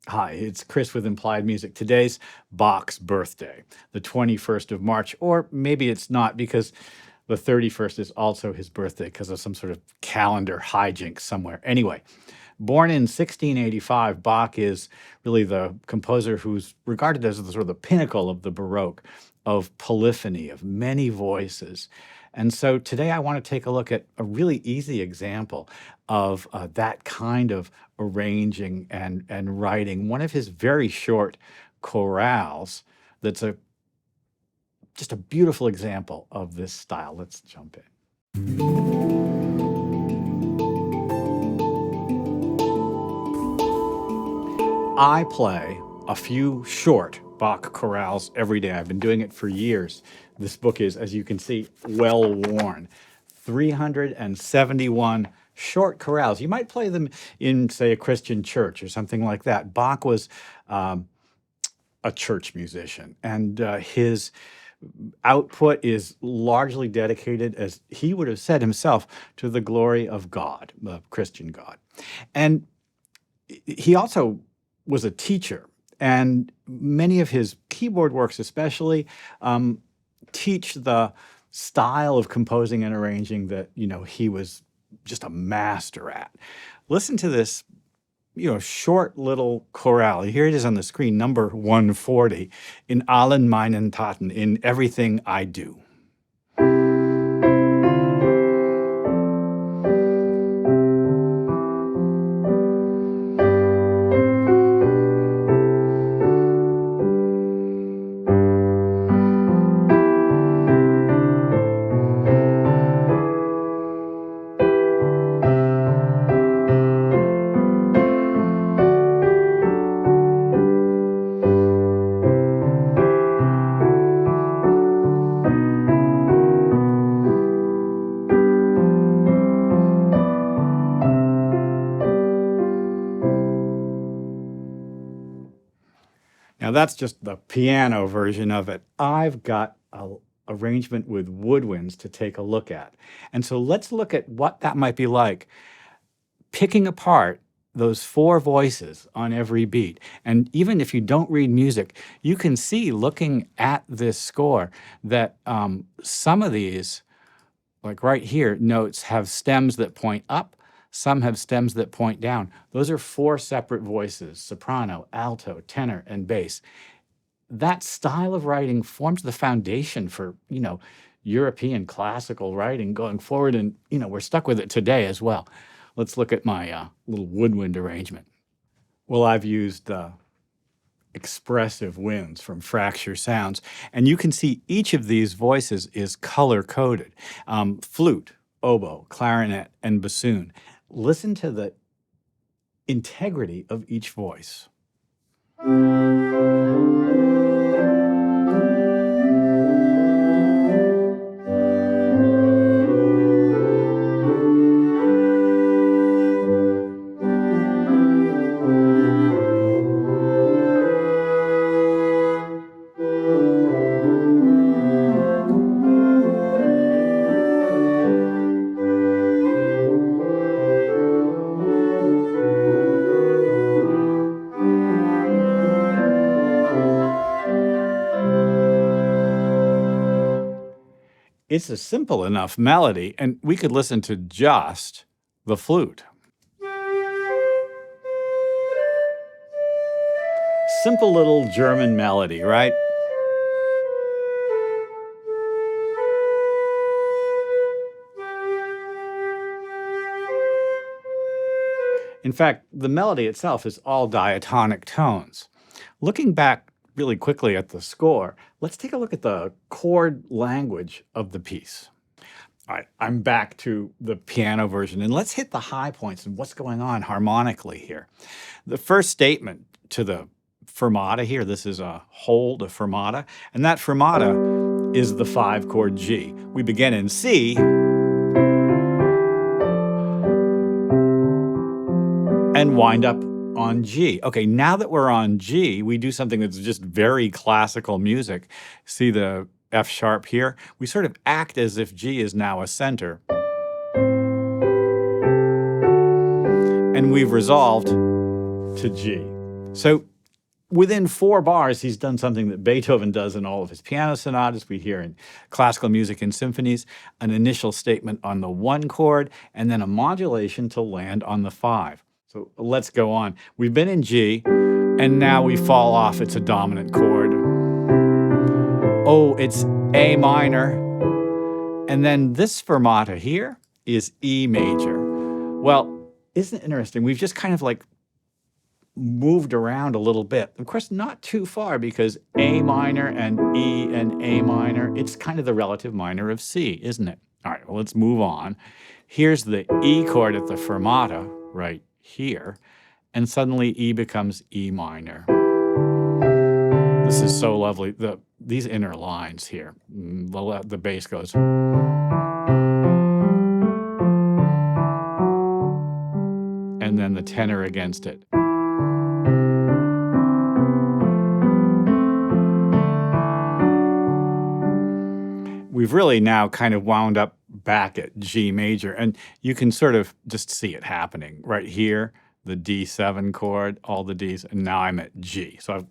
Hi, it's Chris with Implied Music. Today's Bach's birthday, the 21st of March, or maybe it's not because the 31st is also his birthday because of some sort of calendar hijinks somewhere. Anyway, born in 1685, Bach is really the composer who's regarded as the sort of the pinnacle of the Baroque, of polyphony, of many voices. And so today I want to take a look at a really easy example of that kind of arranging and writing. One of his very short chorales that's just a beautiful example of this style. Let's jump in. I play a few short Bach chorales every day. I've been doing it for years. This book is, as you can see, well worn. 371 short chorales. You might play them in, say, a Christian church or something like that. Bach was a church musician, and his output is largely dedicated, as he would have said himself, to the glory of God, the Christian God. And he also was a teacher, and many of his keyboard works especially teach the style of composing and arranging that, he was just a master at. Listen to this, short little chorale. Here it is on the screen, number 140, in allen meinen Taten, in everything I do. Now that's just the piano version of it. I've got an arrangement with woodwinds to take a look at. And so let's look at what that might be like, picking apart those four voices on every beat. And even if you don't read music, you can see, looking at this score, that some of these, like right here, notes have stems that point up, some have stems that point down. Those are four separate voices: soprano, alto, tenor, and bass. That style of writing forms the foundation for, European classical writing going forward, and, we're stuck with it today as well. Let's look at my little woodwind arrangement. Well, I've used expressive winds from Fracture Sounds, and you can see each of these voices is color-coded. Flute, oboe, clarinet, and bassoon. Listen to the integrity of each voice. It's a simple enough melody, and we could listen to just the flute. Simple little German melody, right? In fact, the melody itself is all diatonic tones. Looking back really quickly at the score, let's take a look at the chord language of the piece. All right, I'm back to the piano version, and let's hit the high points and what's going on harmonically here. The first statement to the fermata here, this is a hold, a fermata, and that fermata is the 5-chord G. We begin in C, and wind up on G. Okay, now that we're on G, we do something that's just very classical music. See the F sharp here? We sort of act as if G is now a center. And we've resolved to G. So within 4 bars, he's done something that Beethoven does in all of his piano sonatas. We hear in classical music and symphonies, an initial statement on the 1 chord, and then a modulation to land on the 5. So let's go on. We've been in G, and now we fall off. It's a dominant chord. Oh, it's A minor. And then this fermata here is E major. Well, isn't it interesting? We've just kind of like moved around a little bit. Of course, not too far, because A minor and E and A minor, it's kind of the relative minor of C, isn't it? All right, well, let's move on. Here's the E chord at the fermata right here, and suddenly E becomes E minor. This is so lovely. These inner lines here, the bass goes. And then the tenor against it. We've really now kind of wound up back at G major, and you can sort of just see it happening right here, the D7 chord, all the Ds, and now I'm at G. So I've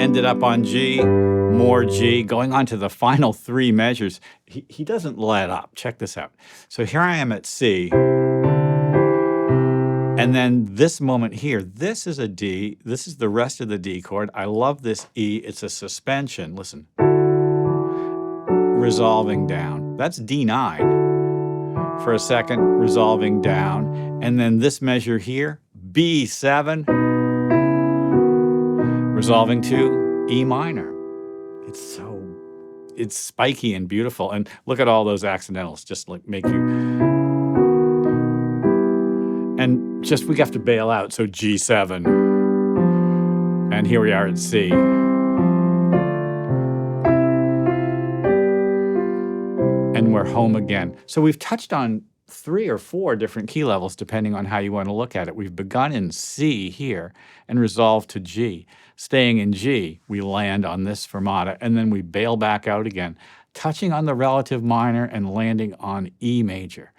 ended up on G, more G, going on to the final 3 measures. He doesn't let up. Check this out. So here I am at C, and then this moment here, this is a D, this is the rest of the D chord. I love this E, it's a suspension, listen. Resolving down. That's D9 for a second, resolving down. And then this measure here, B7, resolving to E minor. It's spiky and beautiful. And look at all those accidentals, just like make you. And just we have to bail out. So G7. And here we are at C. And we're home again. So we've touched on 3 or 4 different key levels, depending on how you want to look at it. We've begun in C here and resolved to G. Staying in G, we land on this fermata, and then we bail back out again, touching on the relative minor and landing on E major.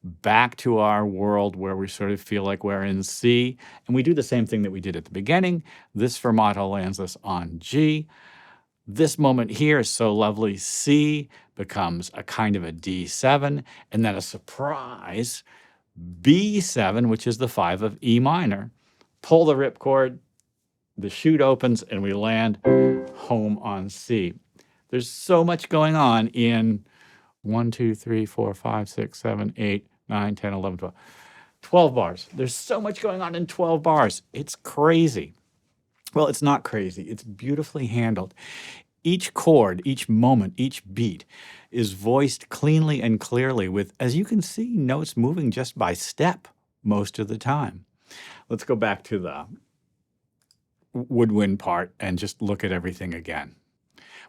Back to our world where we sort of feel like we're in C, and we do the same thing that we did at the beginning. This fermata lands us on G. This moment here is so lovely. C becomes a kind of a D7, and then a surprise B7, which is the 5 of E minor. Pull the ripcord, the chute opens, and we land home on C. There's so much going on in 1, 2, 3, 4, 5, 6, 7, 8, 9, 10, 11, 12. 12 bars. There's so much going on in 12 bars. It's crazy. Well, it's not crazy. It's beautifully handled. Each chord, each moment, each beat is voiced cleanly and clearly with, as you can see, notes moving just by step most of the time. Let's go back to the woodwind part and just look at everything again.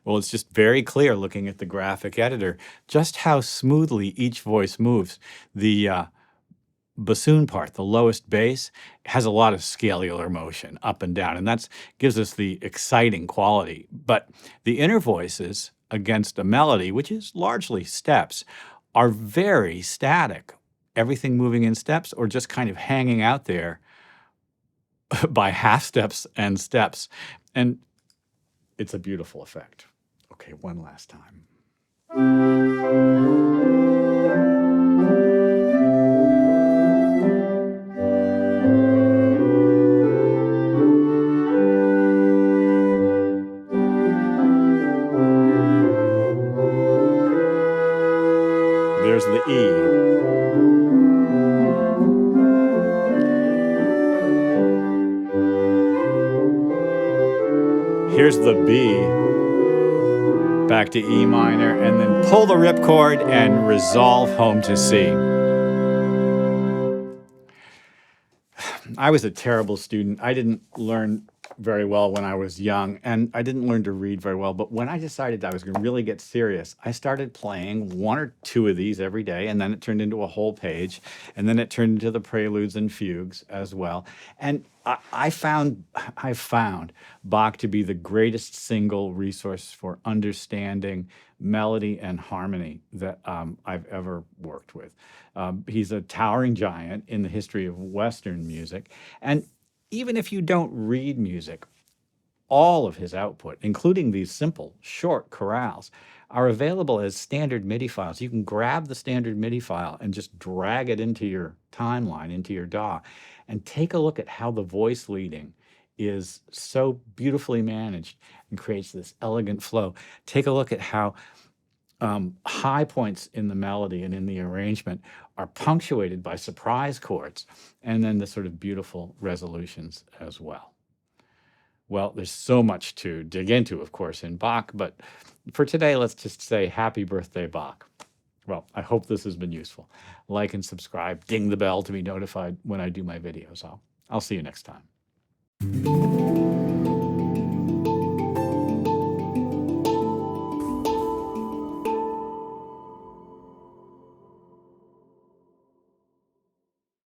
Well, it's just very clear looking at the graphic editor just how smoothly each voice moves. The bassoon part, the lowest bass, has a lot of scalular motion up and down, and that gives us the exciting quality. But the inner voices against a melody, which is largely steps, are very static. Everything moving in steps or just kind of hanging out there by half steps and steps. And it's a beautiful effect. Okay, one last time. There's the E. Here's the B. Back to E minor, and then pull the ripcord and resolve home to C. I was a terrible student. I didn't learn very well when I was young, and I didn't learn to read very well. But when I decided I was going to really get serious, I started playing 1 or 2 of these every day, and then it turned into a whole page, and then it turned into the preludes and fugues as well. And I found Bach to be the greatest single resource for understanding melody and harmony that I've ever worked with. He's a towering giant in the history of Western music. And Even if you don't read music, all of his output, including these simple, short chorales, are available as standard MIDI files. You can grab the standard MIDI file and just drag it into your timeline, into your DAW, and take a look at how the voice leading is so beautifully managed and creates this elegant flow. Take a look at how high points in the melody and in the arrangement are punctuated by surprise chords, and then the sort of beautiful resolutions as well. Well, there's so much to dig into, of course, in Bach, but for today, let's just say happy birthday, Bach. Well, I hope this has been useful. Like and subscribe, ding the bell to be notified when I do my videos. I'll see you next time.